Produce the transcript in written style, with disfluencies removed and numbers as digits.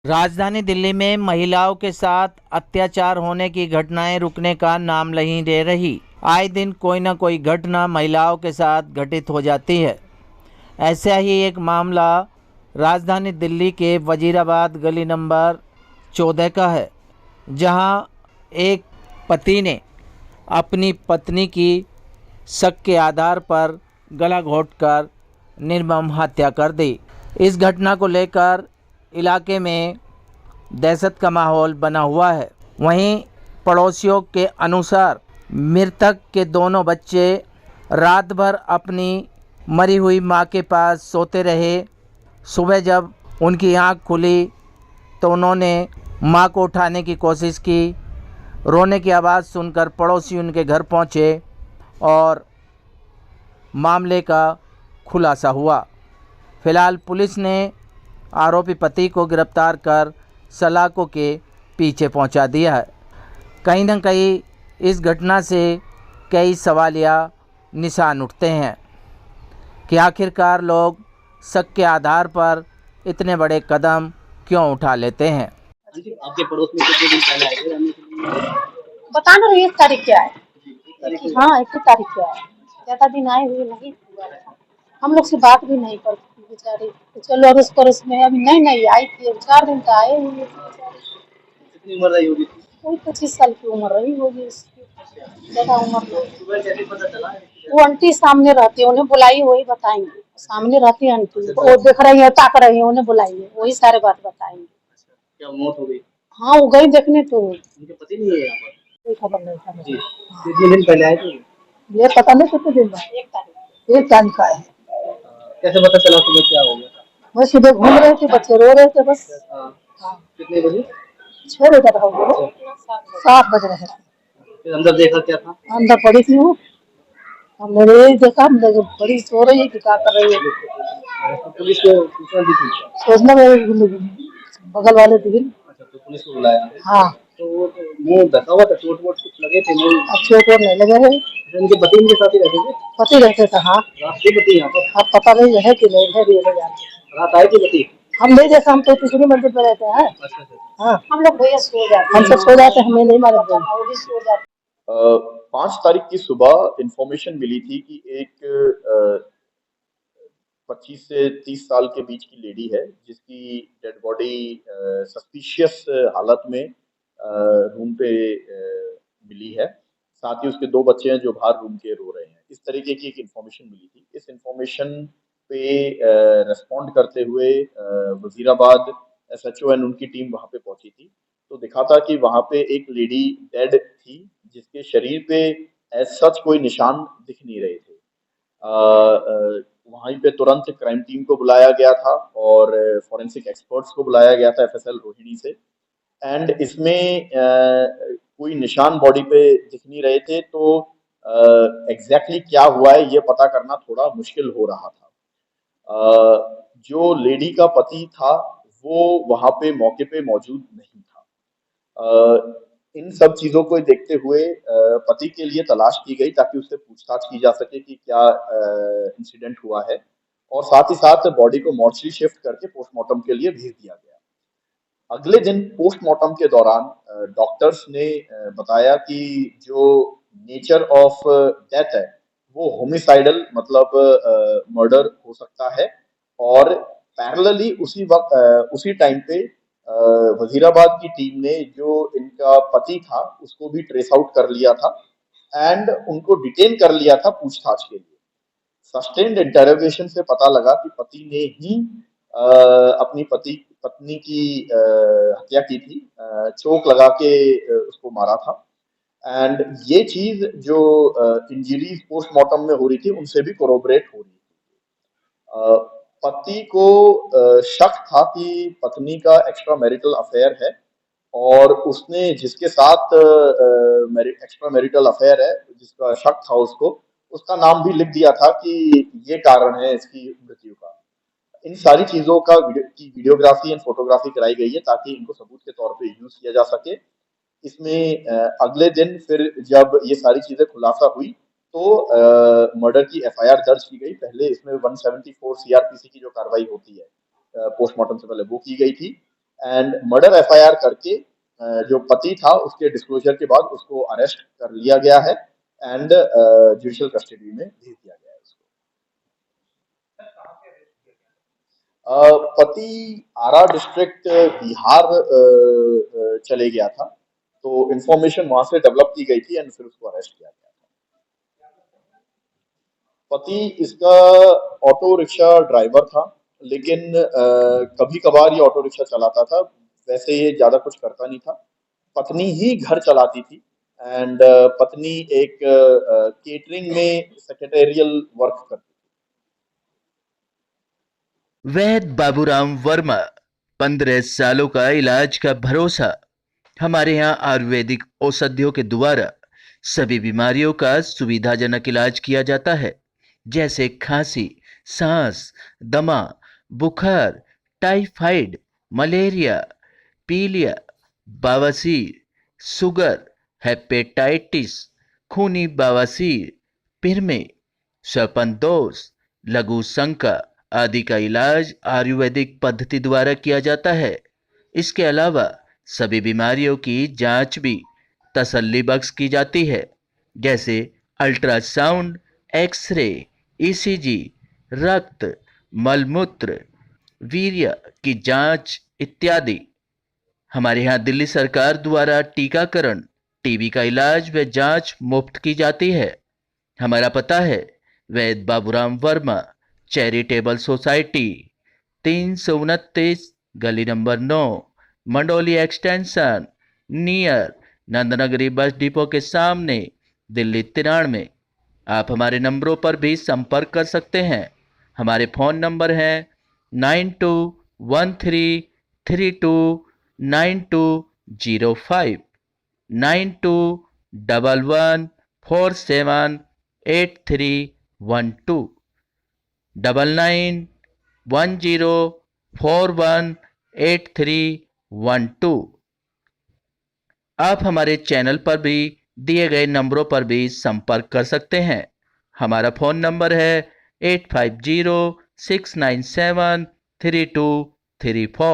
राजधानी दिल्ली में महिलाओं के साथ अत्याचार होने की घटनाएं रुकने का नाम नहीं ले रही। आए दिन कोई न कोई घटना महिलाओं के साथ घटित हो जाती है। ऐसा ही एक मामला राजधानी दिल्ली के वजीराबाद गली नंबर 14 का है, जहां एक पति ने अपनी पत्नी की शक के आधार पर गला घोंटकर निर्मम हत्या कर दी। इस घटना को लेकर इलाके में दहशत का माहौल बना हुआ है। वहीं पड़ोसियों के अनुसार मृतक के दोनों बच्चे रात भर अपनी मरी हुई मां के पास सोते रहे। सुबह जब उनकी आंख खुली तो उन्होंने मां को उठाने की कोशिश की। रोने की आवाज़ सुनकर पड़ोसी उनके घर पहुंचे और मामले का खुलासा हुआ। फिलहाल पुलिस ने आरोपी पति को गिरफ्तार कर सलाखों के पीछे पहुंचा दिया है। कहीं न कहीं इस घटना से कई सवालिया निशान उठते हैं कि आखिरकार लोग शक के आधार पर इतने बड़े कदम क्यों उठा लेते हैं। आपके पड़ोस में कितने दिन पहले आए थे रहने के लिए? बता ना रही 1 तारीख क्या है। एक तारीख को? हाँ 21 तारीख क्या है, ज्यादा दिन आए हुए नहीं। हम लोग से बात भी नहीं करती बेचारी। तो चलो अड़ोस पड़ोस में अभी नहीं आई थी, अब 4 दिन तो आए हुए थे बेचारी। कितनी उम्र रही होगी? कोई 25 साल की उम्र रही होगी उसकी, ज्यादा उम्र नहीं। सुबह कैसे पता चला? वो आंटी सामने रहती है, उन्हें बुलाई वही बताएंगे। सामने रहती है आंटी, वो देख रही है, ताक रही है, उन्हें बुलाइए, वही सारे बात बताएंगे। क्या मौत हो गई? हाँ वो गई देखने तो उनके पति नहीं है यहाँ पर? कोई खबर नहीं था जी। मुझे। कितने दिन पहले आए थे? ये पता नहीं कितने दिन बाद, 1 तारीख का है। कैसे पता चला सुबह क्या हो गया था? बस सुबह घूम रहे थे, बच्चे रो रहे थे बस। हाँ। हाँ। कितने बजे? 6 बजे तक हो गए, 7 बज रहे थे। फिर अंदर देखा क्या था? अंदर पड़ी थी वो, हमने यही देखा, हमने जब बड़ी सो रही है कि क्या कर रही है। तो पुलिस को सूचना दी थी? सोचना मेरे बगल वाले थे। अच्छा, तो पुलिस को बुलाया? हाँ। तो वो मुंह ढका हुआ था, चोट वोट कुछ लगे थे मुंह? अच्छे तो नहीं लगे है। उनके पति इनके साथ ही रहते थे? पति रहते थे। हाँ। रात के पति यहाँ पर? अब पता नहीं है कि नहीं है, ये नहीं जानते। रात आए थे पति? हम नहीं देखा, हम तो तीसरी मंजिल पे रहते हैं। अच्छा अच्छा। हाँ हम लोग भैया सो जाते, हम सब सो जाते, हमें नहीं मालूम, वो भी सो जाते। 5 तारीख की सुबह इंफॉर्मेशन मिली थी कि एक 25 से 30 साल के बीच की लेडी है, जिसकी डेड बॉडी सस्पिशियस हालत में रूम पे मिली है। साथ ही उसके 2 बच्चे हैं जो बाहर रूम के रो रहे हैं। इस तरीके की एक इंफॉर्मेशन मिली थी। इस इंफॉर्मेशन पे रिस्पॉन्ड करते हुए वजीराबाद एसएचओ एंड उनकी टीम वहां पे पहुंची थी। तो दिखा था कि वहां पे एक लेडी डेड थी, जिसके शरीर पे एज सच कोई निशान दिख नहीं रहे थे। वहीं पे तुरंत क्राइम टीम को बुलाया गया था और फॉरेंसिक एक्सपर्ट्स को बुलाया गया था एफएसएल रोहिणी से। एंड इसमें कोई निशान बॉडी पे दिख नहीं रहे थे, तो एग्जैक्टली क्या हुआ है ये पता करना थोड़ा मुश्किल हो रहा था। जो लेडी का पति था वो वहां पे मौके पे मौजूद नहीं था। इन सब चीजों को देखते हुए पति के लिए तलाश की गई ताकि उससे पूछताछ की जा सके कि क्या इंसिडेंट हुआ है, और साथ ही साथ बॉडी को मॉर्चरी शिफ्ट करके पोस्टमार्टम के लिए भेज दिया गया। अगले दिन पोस्टमार्टम के दौरान डॉक्टर्स ने बताया कि जो नेचर ऑफ डेथ है वो होमिसाइडल मतलब मर्डर हो सकता है। और पैरेलली उसी टाइम पे वजीराबाद की टीम ने जो इनका पति था उसको भी ट्रेस आउट कर लिया था एंड उनको डिटेन कर लिया था पूछताछ के लिए। सस्टेन्ड इंटरोगेशन से पता लगा कि पति ने ही अपनी पत्नी की हत्या की थी, चोक लगा के उसको मारा था। एंड ये चीज जो इंजरीज पोस्टमार्टम में हो रही थी उनसे भी कोरोबरेट हो रही थी। पति को शक था कि पत्नी का एक्स्ट्रा मैरिटल अफेयर है, और उसने जिसके साथ एक्स्ट्रा मैरिटल अफेयर है, जिसका शक था उसका नाम भी लिख दिया था कि ये कारण है इसकी मृत्यु का। इन सारी चीजों की वीडियोग्राफी एंड फोटोग्राफी कराई गई है ताकि इनको सबूत के तौर पे यूज किया जा सके। इसमें अगले दिन फिर जब ये सारी चीजें खुलासा हुई तो मर्डर की एफआईआर दर्ज की गई। पहले इसमें 174 सीआरपीसी की जो कार्रवाई होती है पोस्टमार्टम से पहले वो की गई थी। एंड मर्डर एफआईआर करके जो पति था उसके डिस्क्लोजर के बाद उसको अरेस्ट कर लिया गया है एंड जुडिशियल कस्टडी में भेज दिया गया है उसको। पति आरा डिस्ट्रिक्ट बिहार चले गया था, तो इंफॉर्मेशन वहां से डेवलप की गई थी एंड फिर उसको अरेस्ट किया गया था। पति इसका ऑटो रिक्शा ड्राइवर था, लेकिन कभी कभार ये ऑटो रिक्शा चलाता था, वैसे ये ज्यादा कुछ करता नहीं था। पत्नी ही घर चलाती थी एंड पत्नी एक केटरिंग में सेक्रेटेरियल वर्क करती थी। वैद्य बाबूराम वर्मा, 15 सालों का इलाज का भरोसा। हमारे यहाँ आयुर्वेदिक औषधियों के द्वारा सभी बीमारियों का सुविधाजनक इलाज किया जाता है, जैसे खांसी, सांस, दमा, बुखार, टाइफाइड, मलेरिया, पीलिया, बवासीर, शुगर, हेपेटाइटिस, खूनी बवासीर, पिरमे, श्वपनदोष, लघु शंका आदि का इलाज आयुर्वेदिक पद्धति द्वारा किया जाता है। इसके अलावा सभी बीमारियों की जांच भी तसल्ली बख्श की जाती है, जैसे अल्ट्रासाउंड, एक्सरे, ईसीजी, रक्त, मलमूत्र, वीर्य की जांच इत्यादि। हमारे यहाँ दिल्ली सरकार द्वारा टीकाकरण, टीबी का इलाज व जांच मुफ्त की जाती है। हमारा पता है वैद्य बाबूराम वर्मा, चैरिटेबल सोसाइटी, 329 गली number 9, Mandoli extension, near Nand Nagri bus depot के सामने, दिल्ली 93। आप हमारे नंबरों पर भी संपर्क कर सकते हैं। हमारे फ़ोन नंबर हैं 9213329205, 9211478312, 9910418312। आप हमारे चैनल पर भी दिए गए नंबरों पर भी संपर्क कर सकते हैं। हमारा फ़ोन नंबर है 8506973234।